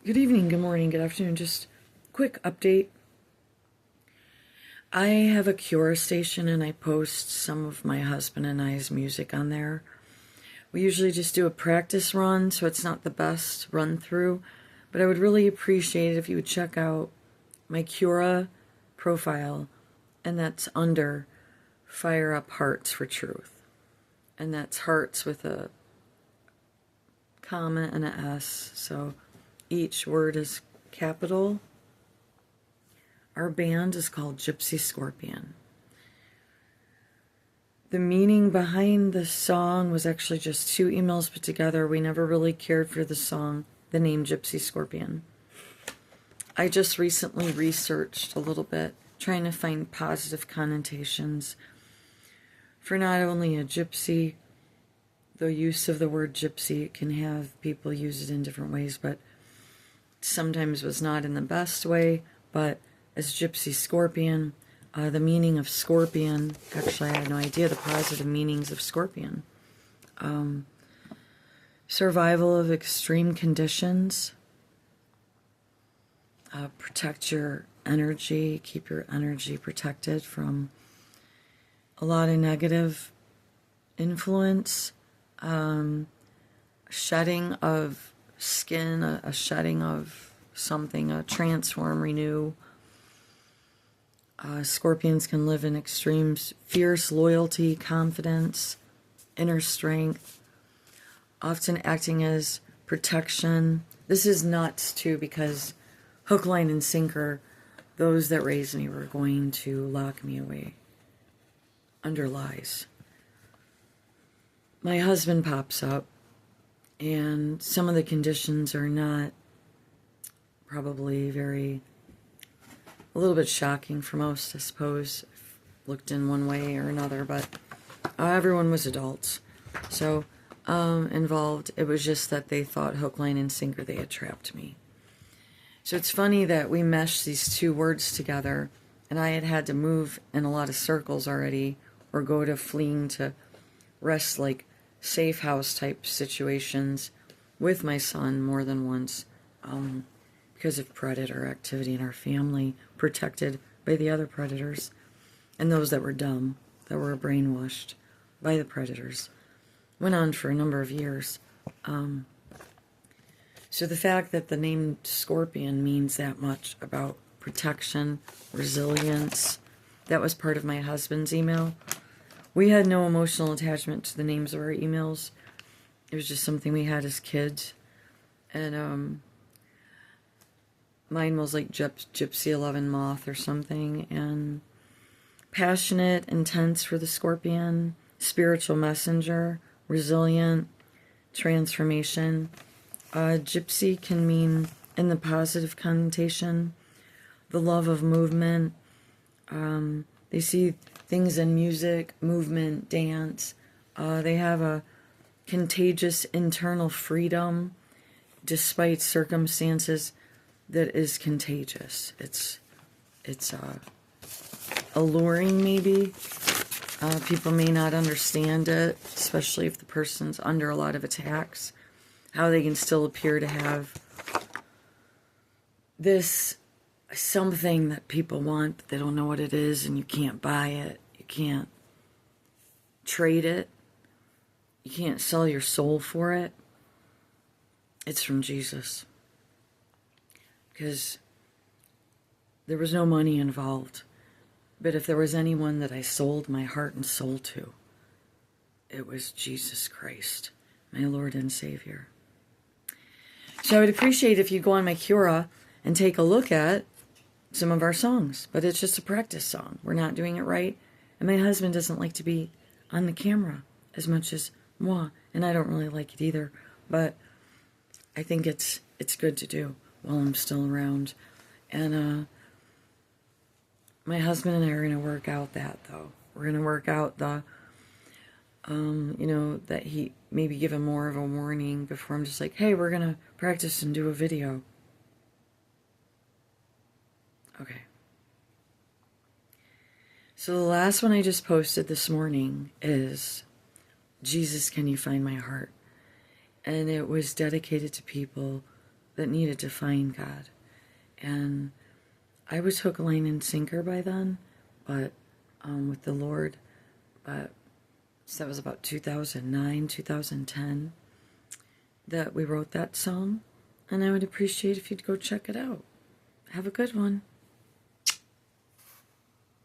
Good evening, good morning, good afternoon. Just quick update. I have a Cura station and I post some of my husband and I's music on there. We usually just do a practice run, so it's not the best run through, but I would really appreciate it if you would check out my Cura profile, and that's under Fire Up Hearts for Truth. And that's hearts with a comma and a S, so each word is capital. Our band is called Gypsy Scorpion. The meaning behind the song was actually just two emails put together. We never really cared for the song, the name Gypsy Scorpion. I just recently researched a little bit, trying to find positive connotations for not only a gypsy. The use of the word gypsy, it can have people use it in different ways, but sometimes was not in the best way. But as Gypsy Scorpion, the meaning of scorpion, actually I had no idea the positive meanings of scorpion. Survival of extreme conditions, protect your energy, keep your energy protected from a lot of negative influence, shedding of skin, a shedding of something, a transform, renew. Scorpions can live in extremes, fierce loyalty, confidence, inner strength, often acting as protection. This is nuts too, because hook, line, and sinker, those that raised me were going to lock me away under lies. My husband pops up, and some of the conditions are not probably a little bit shocking for most, I suppose, looked in one way or another, but everyone was adults. So, involved, it was just that they thought hook, line, and sinker, they had trapped me. So it's funny that we meshed these two words together, and I had to move in a lot of circles already, or go to fleeing to rest, like safe house type situations with my son more than once, because of predator activity in our family, protected by the other predators, and those that were dumb, that were brainwashed by the predators. Went on for a number of years. So the fact that the name Scorpion means that much about protection, resilience, that was part of my husband's email. We had no emotional attachment to the names of our emails. It was just something we had as kids. And mine was like Gypsy 11 Moth or something. And passionate, intense for the Scorpion, spiritual messenger, resilient, transformation. Gypsy can mean, in the positive connotation, the love of movement. They see things in music, movement, dance. They have a contagious internal freedom despite circumstances that is contagious. It's alluring, maybe. People may not understand it, especially if the person's under a lot of attacks, how they can still appear to have this something that people want, but they don't know what it is, and you can't buy it. You can't trade it. You can't sell your soul for it. It's from Jesus. Because there was no money involved. But if there was anyone that I sold my heart and soul to, it was Jesus Christ, my Lord and Savior. So I would appreciate if you go on my Cura and take a look at some of our songs. But it's just a practice song. We're not doing it right. And my husband doesn't like to be on the camera as much as moi. And I don't really like it either. But I think it's good to do while I'm still around. And my husband and I are going to work out that, though. We're going to work out the, that he maybe give him more of a warning before I'm just like, hey, we're going to practice and do a video. Okay. So the last one I just posted this morning is, Jesus, can you find my heart? And it was dedicated to people that needed to find God. And I was hook, line, and sinker by then, but with the Lord, so that was about 2009, 2010, that we wrote that song, and I would appreciate if you'd go check it out. Have a good one.